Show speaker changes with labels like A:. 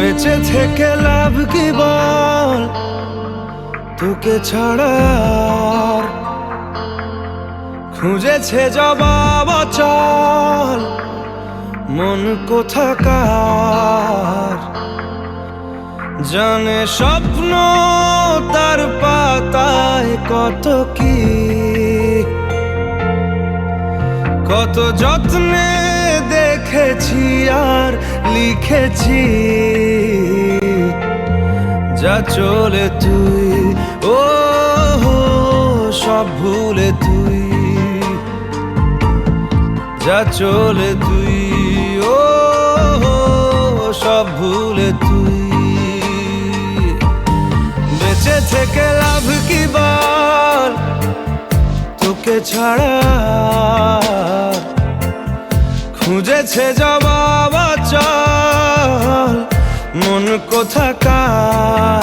A: বেঁচে থেকে লাভ কি বল, তোকে ছাড়া আর খুঁজেছে জবাব চল মন কোথাকার। জানে স্বপ্ন তার পাতায় কত কি, কত যত্নে দেখেছি আর লিখেছি। যা চলে তুই ও সব ভুলে তুই, যা চলে তুই ও সব ভুলে তুই। বেঁচে থেকে লাভ কি বল, তোকে ছাড়া খুঁজেছে জবাব চল মন কোথাকার।